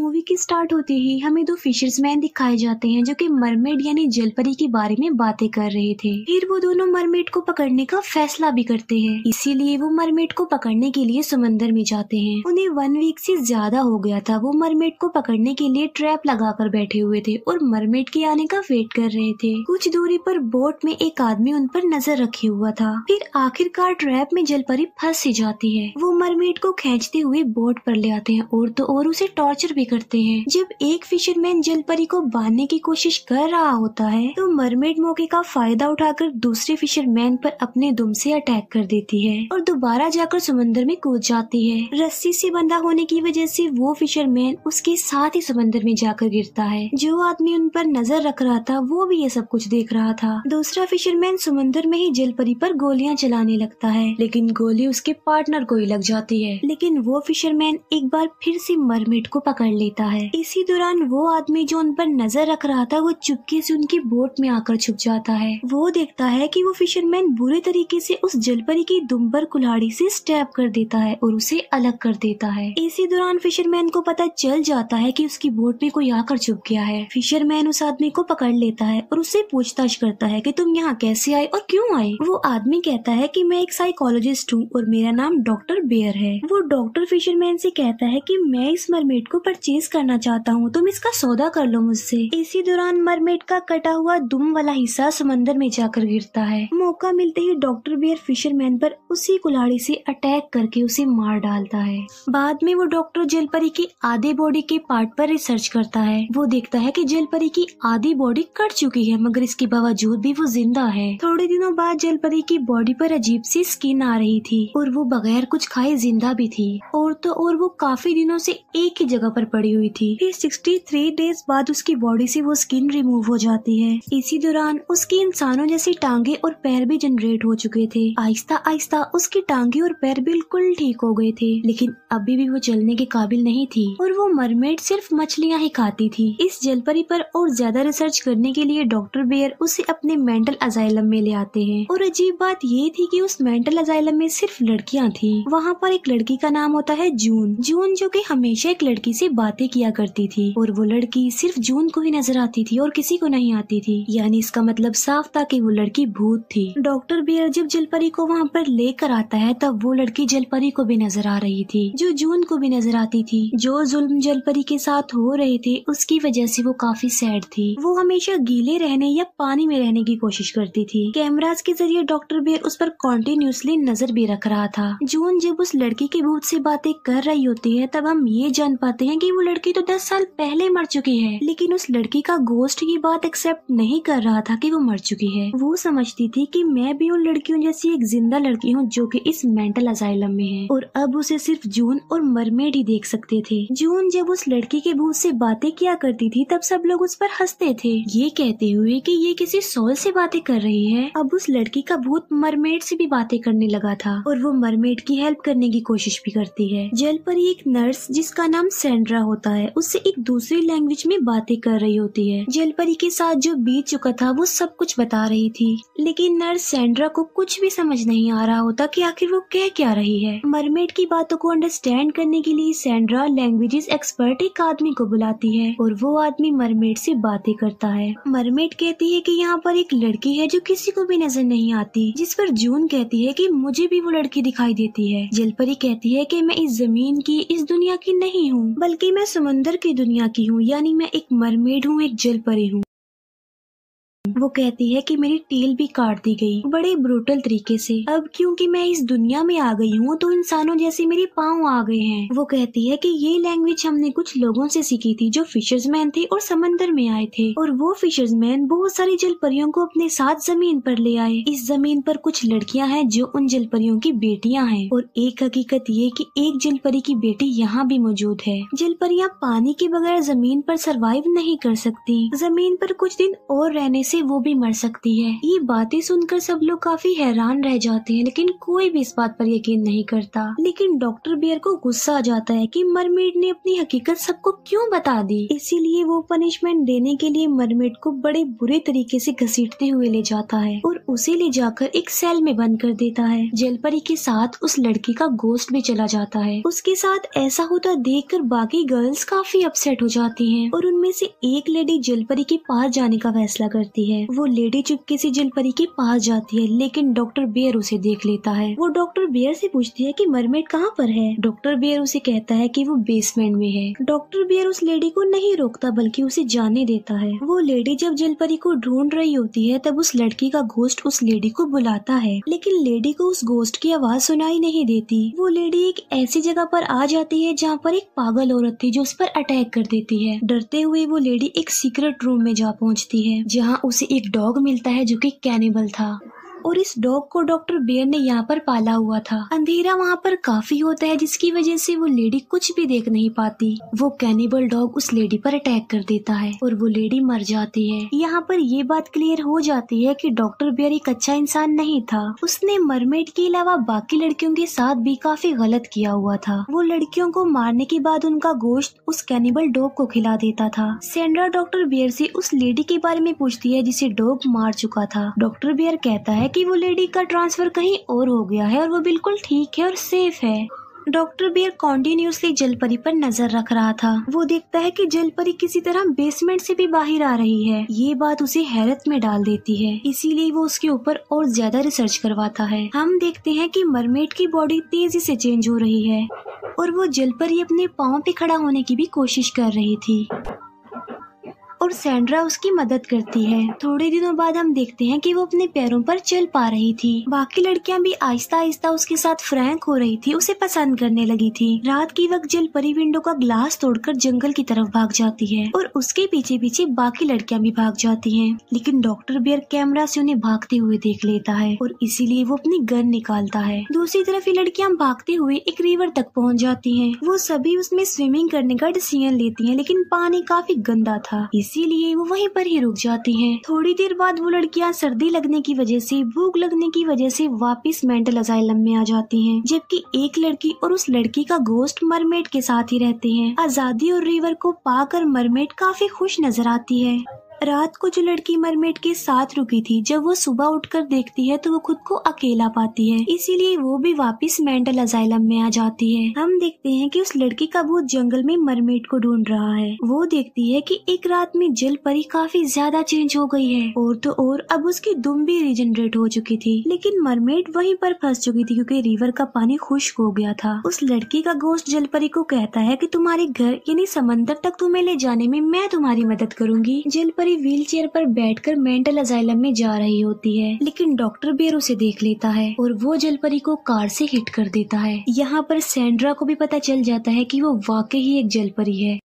Movie की start होते ही हमें दो फिशर्समैन दिखाए जाते हैं जो कि मरमेड यानी जलपरी के बारे में बातें कर रहे थे। फिर वो दोनों मरमेड को पकड़ने का फैसला भी करते हैं, इसीलिए वो मरमेड को पकड़ने के लिए समंदर में जाते हैं। उन्हें 1 वीक से ज्यादा हो गया था। वो मरमेड को पकड़ने के लिए ट्रैप लगाकर बैठे हुए थे और मरमेड के आने का वेट कर रहे थे। कुछ दूरी पर बोट में एक आदमी उन पर नजर रखे हुआ था। फिर आखिरकार ट्रैप में जलपरी फंस ही जाती है। वो मरमेड को खींचते हुए बोट पर ले आते हैं और तो और उसे टॉर्चर भी करते हैं। जब एक फिशरमैन जलपरी को बांधने की कोशिश कर रहा होता है तो मरमेड मौके का फायदा उठाकर दूसरे फिशरमैन पर अपने दुम से अटैक कर देती है और दोबारा जाकर समंदर में कूद जाती है। रस्सी से बंधा होने की वजह से वो फिशरमैन उसके साथ ही समंदर में जाकर गिरता है। जो आदमी उन पर नजर रख रहा था वो भी ये सब कुछ देख रहा था। दूसरा फिशरमैन समंदर में ही जलपरी पर गोलियां चलाने लगता है, लेकिन गोली उसके पार्टनर को ही लग जाती है। लेकिन वो फिशरमैन एक बार फिर से मरमेड को पकड़ लेता है। इसी दौरान वो आदमी जो उन पर नजर रख रहा था वो चुपके से उनकी बोट में आकर छुप जाता है। वो देखता है कि वो फिशरमैन बुरे तरीके से उस जलपरी की दुम पर कुल्हाड़ी से स्टैब कर देता है और उसे अलग कर देता है। इसी दौरान फिशरमैन को पता चल जाता है कि उसकी बोट में कोई आकर छुप गया है। फिशरमैन उस आदमी को पकड़ लेता है और उससे पूछताछ करता है कि तुम यहाँ कैसे आए और क्यों आए। वो आदमी कहता है कि मैं एक साइकोलॉजिस्ट हूँ और मेरा नाम डॉक्टर बेयर है। वो डॉक्टर फिशरमैन से कहता है कि मैं इस मरमेड को परचेज करना चाहता हूँ, तुम इसका सौदा कर लो मुझसे। इसी दौरान मरमेड का कटा हुआ दुम वाला हिस्सा समंदर में जाकर गिरता है। मौका मिलते ही डॉक्टर बेयर फिशरमैन पर उसी कुल्हाड़ी से अटैक करके उसे मार डालता है। बाद में वो डॉक्टर जलपरी की आधे बॉडी के पार्ट पर रिसर्च करता है। वो देखता है कि जलपरी की आधी बॉडी कट चुकी है, मगर इसके बावजूद भी वो जिंदा है। थोड़े दिनों बाद जलपरी की बॉडी पर अजीब सी स्किन आ रही थी और वो बगैर कुछ खाए जिंदा भी थी। और तो और वो काफी दिनों से एक ही जगह पर पड़ी हुई थी। फिर 63 डेज बाद उसकी बॉडी से वो स्किन रिमूव हो जाती है। इसी दौरान उसकी इंसानों जैसी टांगे और पैर भी जनरेट हो चुके थे। आहिस्ता आहिस्ता उसकी टांगे और पैर बिल्कुल ठीक हो गए थे, लेकिन अभी भी वो चलने के काबिल नहीं थी और वो मरमेड सिर्फ मछलियाँ ही खाती थी। इस जलपरी पर और ज्यादा रिसर्च करने के लिए डॉक्टर बेयर उसे अपने मेंटल अजाइलम में ले आते हैं। और अजीब बात ये थी कि उस मेंटल अजाइलम में सिर्फ लड़कियां थी। वहाँ पर एक लड़की का नाम होता है जून। जून जो कि हमेशा एक लड़की से बातें किया करती थी और वो लड़की सिर्फ जून को ही नजर आती थी और किसी को नहीं आती थी। यानी इसका मतलब साफ था कि वो लड़की भूत थी। डॉक्टर बेयर जब जलपरी को वहाँ पर लेकर आता है तब वो लड़की जलपरी को भी नजर आ रही थी, जो जून को भी नजर आती थी। जो जुल्म जलपरी के साथ हो रहे थे उसकी वजह से वो काफी सैड थी। वो हमेशा गीले रहने या पानी में रहने की कोशिश करती थी। कैमरास के जरिए डॉक्टर बेयर उस पर कॉन्टिन्यूसली नजर भी रख रहा था। जून जब उस लड़की के भूत से बातें कर रही होती है तब हम ये जान पाते हैं कि वो लड़की तो 10 साल पहले मर चुकी है, लेकिन उस लड़की का गोस्ट ये बात एक्सेप्ट नहीं कर रहा था कि वो मर चुकी है। वो समझती थी कि मैं भी उन लड़कियों जैसी एक जिंदा लड़की हूँ जो कि इस मेंटल अजाइलम में है और अब उसे सिर्फ जून और मरमेड ही देख सकते थे। जून जब उस लड़की के भूत से बातें किया करती थी तब सब लोग उस पर हंसते थे, ये कहते हुए कि ये किसी सोल से बातें कर रही है। अब उस लड़की का भूत मरमेड से भी बातें करने लगा था और वो मरमेड की हेल्प करने की कोशिश भी करती है। जलपरी एक नर्स जिसका नाम सैंड्रा होता है उससे एक दूसरी लैंग्वेज में बातें कर रही होती है। जलपरी के साथ जो बीत चुका था वो सब कुछ बता रही थी, लेकिन नर्स सैंड्रा को कुछ भी समझ नहीं आ रहा होता कि आखिर वो कह क्या रही है। मरमेड की बातों को अंडरस्टैंड करने के लिए सैंड्रा लैंग्वेजेस एक्सपर्ट एक आदमी को बुलाती है और वो आदमी मरमेड से बातें करता है। मरमेड कहती है कि यहाँ पर एक लड़की है जो किसी को भी नजर नहीं आती, जिस पर जून कहती है कि मुझे भी वो लड़की दिखाई देती है। जलपरी कहती है कि मैं इस जमीन की, इस दुनिया की नहीं हूँ, बल्कि मैं समंदर की दुनिया की हूँ, यानी मैं एक मरमेड हूँ, एक जलपरी हूँ। वो कहती है कि मेरी टेल भी काट दी गई बड़े ब्रूटल तरीके से। अब क्योंकि मैं इस दुनिया में आ गई हूँ तो इंसानों जैसे मेरे पाँव आ गए हैं। वो कहती है कि ये लैंग्वेज हमने कुछ लोगों से सीखी थी जो फिशर्समैन थे और समंदर में आए थे, और वो फिशर्समैन बहुत सारी जलपरियों को अपने साथ जमीन पर ले आए। इस जमीन पर कुछ लड़कियां हैं जो उन जलपरियों की बेटियां हैं, और एक हकीकत ये कि एक जलपरी की बेटी यहाँ भी मौजूद है। जलपरियां पानी के बगैर जमीन पर सरवाइव नहीं कर सकती। जमीन पर कुछ दिन और रहने से से वो भी मर सकती है। ये बातें सुनकर सब लोग काफी हैरान रह जाते हैं, लेकिन कोई भी इस बात पर यकीन नहीं करता। लेकिन डॉक्टर बियर को गुस्सा आ जाता है कि मरमेड ने अपनी हकीकत सबको क्यों बता दी। इसीलिए वो पनिशमेंट देने के लिए मरमेड को बड़े बुरे तरीके से घसीटते हुए ले जाता है और उसे ले जाकर एक सेल में बंद कर देता है। जलपरी के साथ उस लड़की का गोश्त भी चला जाता है। उसके साथ ऐसा होता देखकर बाकी गर्ल्स काफी अपसेट हो जाती हैं और उनमें से एक लेडी जलपरी के पास जाने का फैसला करती है। वो लेडी चुपके से जलपरी के पास जाती है, लेकिन डॉक्टर बियर उसे देख लेता है। वो डॉक्टर बियर से पूछती है कि मरमेड कहाँ पर है। डॉक्टर बियर उसे कहता है कि वो बेसमेंट में है। डॉक्टर बियर उस लेडी को नहीं रोकता बल्कि उसे जाने देता है। वो लेडी जब जलपरी को ढूंढ रही होती है तब उस लड़की का घोस्ट उस लेडी को बुलाता है, लेकिन लेडी को उस घोस्ट की आवाज सुनाई नहीं देती। वो लेडी एक ऐसी जगह पर आ जाती है जहाँ पर एक पागल औरत थी जो उस पर अटैक कर देती है। डरते हुए वो लेडी एक सीक्रेट रूम में जा पहुँचती है जहाँ उसे एक डॉग मिलता है जो कि कैनिबल था और इस डॉग को डॉक्टर बियर ने यहाँ पर पाला हुआ था। अंधेरा वहाँ पर काफी होता है जिसकी वजह से वो लेडी कुछ भी देख नहीं पाती। वो कैनिबल डॉग उस लेडी पर अटैक कर देता है और वो लेडी मर जाती है। यहाँ पर ये बात क्लियर हो जाती है कि डॉक्टर बियर एक अच्छा इंसान नहीं था। उसने मरमेड के अलावा बाकी लड़कियों के साथ भी काफी गलत किया हुआ था। वो लड़कियों को मारने के बाद उनका गोश्त उस कैनिबल डॉग को खिला देता था। सैंड्रा डॉक्टर बियर से उस लेडी के बारे में पूछती है जिसे डॉग मार चुका था। डॉक्टर बियर कहता है कि वो लेडी का ट्रांसफर कहीं और हो गया है और वो बिल्कुल ठीक है और सेफ है। डॉक्टर बियर कॉन्टिन्यूसली जलपरी पर नजर रख रहा था। वो देखता है कि जलपरी किसी तरह बेसमेंट से भी बाहर आ रही है। ये बात उसे हैरत में डाल देती है, इसीलिए वो उसके ऊपर और ज्यादा रिसर्च करवाता है। हम देखते हैं कि मरमेड की बॉडी तेजी से चेंज हो रही है और वो जलपरी अपने पाँव पे खड़ा होने की भी कोशिश कर रही थी और सैंड्रा उसकी मदद करती है। थोड़े दिनों बाद हम देखते हैं कि वो अपने पैरों पर चल पा रही थी। बाकी लड़कियां भी आहिस्ता आहिस्ता उसके साथ फ्रैंक हो रही थी, उसे पसंद करने लगी थी। रात की वक्त जलपरी विंडो का ग्लास तोड़कर जंगल की तरफ भाग जाती है और उसके पीछे पीछे बाकी लड़कियां भी भाग जाती हैं। लेकिन डॉक्टर बियर कैमरा से उन्हें भागते हुए देख लेता है और इसीलिए वो अपनी गन निकालता है। दूसरी तरफ ये लड़कियां भागते हुए एक रिवर तक पहुँच जाती है। वो सभी उसमें स्विमिंग करने का डिसीजन लेती है, लेकिन पानी काफी गंदा था, इसीलिए वो वहीं पर ही रुक जाती हैं। थोड़ी देर बाद वो लड़कियां सर्दी लगने की वजह से, भूख लगने की वजह से वापस मेंटल असाइलम में आ जाती हैं, जबकि एक लड़की और उस लड़की का घोस्ट मरमेड के साथ ही रहते हैं। आजादी और रिवर को पाकर मरमेड काफी खुश नजर आती है। रात को जो लड़की मरमेड के साथ रुकी थी, जब वो सुबह उठकर देखती है तो वो खुद को अकेला पाती है, इसीलिए वो भी वापस मेंटल असाइलम में आ जाती है। हम देखते हैं कि उस लड़की का भूत जंगल में मरमेड को ढूंढ रहा है। वो देखती है कि एक रात में जलपरी काफी ज्यादा चेंज हो गई है और तो और अब उसकी दुम भी रिजनरेट हो चुकी थी, लेकिन मरमेड वहीं पर फंस चुकी थी क्योंकि रिवर का पानी खुश्क हो गया था। उस लड़की का घोस्ट जलपरी को कहता है कि तुम्हारे घर यानी समंदर तक तुम्हें ले जाने में मैं तुम्हारी मदद करूंगी। जलपरी व्हील चेयर पर बैठकर मेंटल असाइलम में जा रही होती है, लेकिन डॉक्टर बियर उसे देख लेता है और वो जलपरी को कार से हिट कर देता है। यहाँ पर सैंड्रा को भी पता चल जाता है कि वो वाकई ही एक जलपरी है।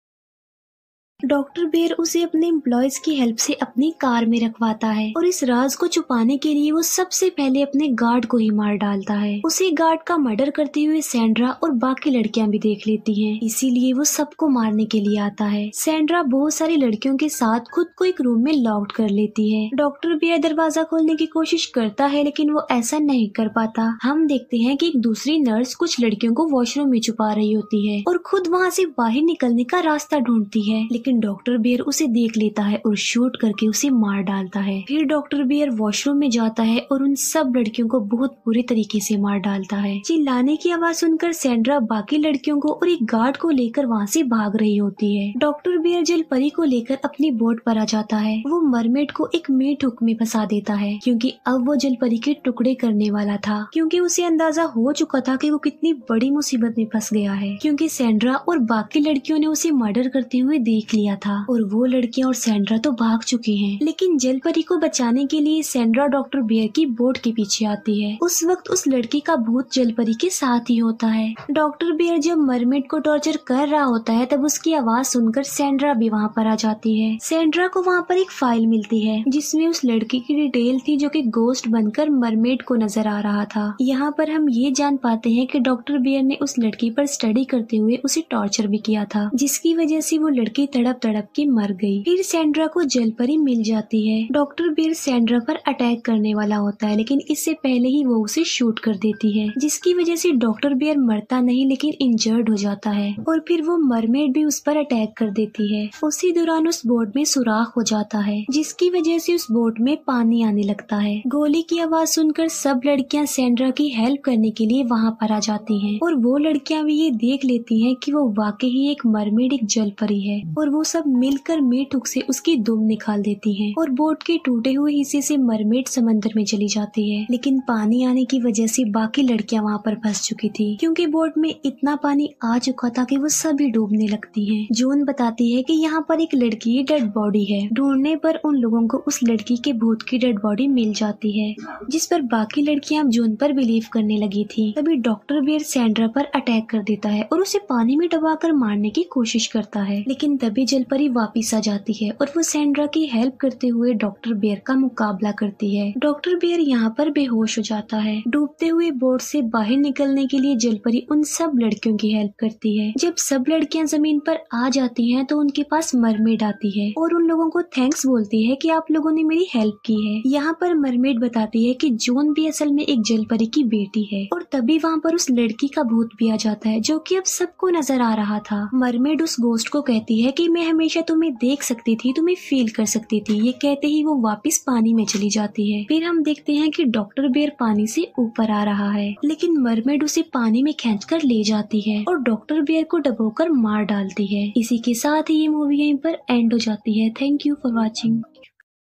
डॉक्टर बियर उसे अपने एम्प्लॉयज की हेल्प से अपनी कार में रखवाता है और इस राज को छुपाने के लिए वो सबसे पहले अपने गार्ड को ही मार डालता है। उसे गार्ड का मर्डर करते हुए सैंड्रा और बाकी लड़कियां भी देख लेती हैं, इसीलिए वो सबको मारने के लिए आता है। सैंड्रा बहुत सारी लड़कियों के साथ खुद को एक रूम में लॉक्ड कर लेती है। डॉक्टर बियर दरवाजा खोलने की कोशिश करता है, लेकिन वो ऐसा नहीं कर पाता। हम देखते हैं कि एक दूसरी नर्स कुछ लड़कियों को वॉशरूम में छुपा रही होती है और खुद वहाँ से बाहर निकलने का रास्ता ढूंढती है, लेकिन डॉक्टर बियर उसे देख लेता है और शूट करके उसे मार डालता है। फिर डॉक्टर बियर वॉशरूम में जाता है और उन सब लड़कियों को बहुत बुरे तरीके से मार डालता है। चिल्लाने की आवाज सुनकर सैंड्रा बाकी लड़कियों को और एक गार्ड को लेकर वहाँ से भाग रही होती है। डॉक्टर बियर जलपरी को लेकर अपनी बोट पर आ जाता है। वो मरमेड को एक मीट हुक में फंसा देता है क्योंकि अब वो जलपरी के टुकड़े करने वाला था, क्योंकि उसे अंदाजा हो चुका था कि वो कितनी बड़ी मुसीबत में फंस गया है, क्योंकि सैंड्रा और बाकी लड़कियों ने उसे मर्डर करते हुए देख लिया था और वो लड़कियां और सैंड्रा तो भाग चुकी हैं। लेकिन जलपरी को बचाने के लिए सैंड्रा डॉक्टर बियर की बोट के पीछे आती है। उस वक्त उस लड़की का भूत जलपरी के साथ ही होता है। डॉक्टर बियर जब मरमेड को टॉर्चर कर रहा होता है तब उसकी आवाज सुनकर सैंड्रा भी वहाँ पर आ जाती है। सैंड्रा को वहाँ पर एक फाइल मिलती है जिसमें उस लड़की की डिटेल थी जो कि घोस्ट बनकर मरमेड को नजर आ रहा था। यहाँ पर हम ये जान पाते हैं कि डॉक्टर बियर ने उस लड़की पर स्टडी करते हुए उसे टॉर्चर भी किया था, जिसकी वजह से वो लड़की तड़प तड़प तड़प के मर गई। फिर सैंड्रा को जल परी मिल जाती है। डॉक्टर बियर सैंड्रा पर अटैक करने वाला होता है, लेकिन इससे पहले ही वो उसे शूट कर देती है, जिसकी वजह से डॉक्टर बियर मरता नहीं लेकिन इंजर्ड हो जाता है। और फिर वो मरमेड भी उस पर अटैक कर देती है। उसी दौरान उस बोट में सुराख हो जाता है, जिसकी वजह से उस बोट में पानी आने लगता है। गोली की आवाज सुनकर सब लड़कियां सैंड्रा की हेल्प करने के लिए वहाँ पर आ जाती हैं, और वो लड़कियां भी ये देख लेती हैं कि वो वाकई ही एक मरमेड, एक जल परी है, और वो सब मिलकर मेठुक से उसकी दुम निकाल देती हैं, और बोट के टूटे हुए हिस्से से मरमेड समंदर में चली जाती है। लेकिन पानी आने की वजह से बाकी लड़कियां वहाँ पर फंस चुकी थी, क्योंकि बोट में इतना पानी आ चुका था कि वो सभी डूबने लगती हैं। जून बताती है कि यहाँ पर एक लड़की की डेड बॉडी है। ढूंढने पर उन लोगों को उस लड़की के भूत की डेड बॉडी मिल जाती है, जिस पर बाकी लड़कियां जून पर बिलीव करने लगी थी। तभी डॉक्टर बियर सैंड्रा पर अटैक कर देता है और उसे पानी में डुबाकर मारने की कोशिश करता है, लेकिन तभी जलपरी वापिस आ जाती है और वो सैंड्रा की हेल्प करते हुए डॉक्टर बियर का मुकाबला करती है। डॉक्टर बियर यहाँ पर बेहोश हो जाता है। डूबते हुए बोट से बाहर निकलने के लिए जलपरी उन सब लड़कियों की हेल्प करती है। जब सब लड़कियां जमीन पर आ जाती हैं तो उनके पास मरमेड आती है और उन लोगों को थैंक्स बोलती है कि आप लोगों ने मेरी हेल्प की है। यहाँ पर मरमेड बताती है कि जून भी असल में एक जलपरी की बेटी है, और तभी वहाँ पर उस लड़की का भूत भी आ जाता है, जो कि अब सबको नजर आ रहा था। मरमेड उस गोस्ट को कहती है कि मैं हमेशा तुम्हें देख सकती थी, तुम्हें फील कर सकती थी। ये कहते ही वो वापस पानी में चली जाती है। फिर हम देखते हैं कि डॉक्टर बियर पानी से ऊपर आ रहा है, लेकिन मरमेड उसे पानी में खींचकर ले जाती है और डॉक्टर बियर को डुबोकर मार डालती है। इसी के साथ ही ये मूवी यहीं पर एंड हो जाती है। Thank you for watching.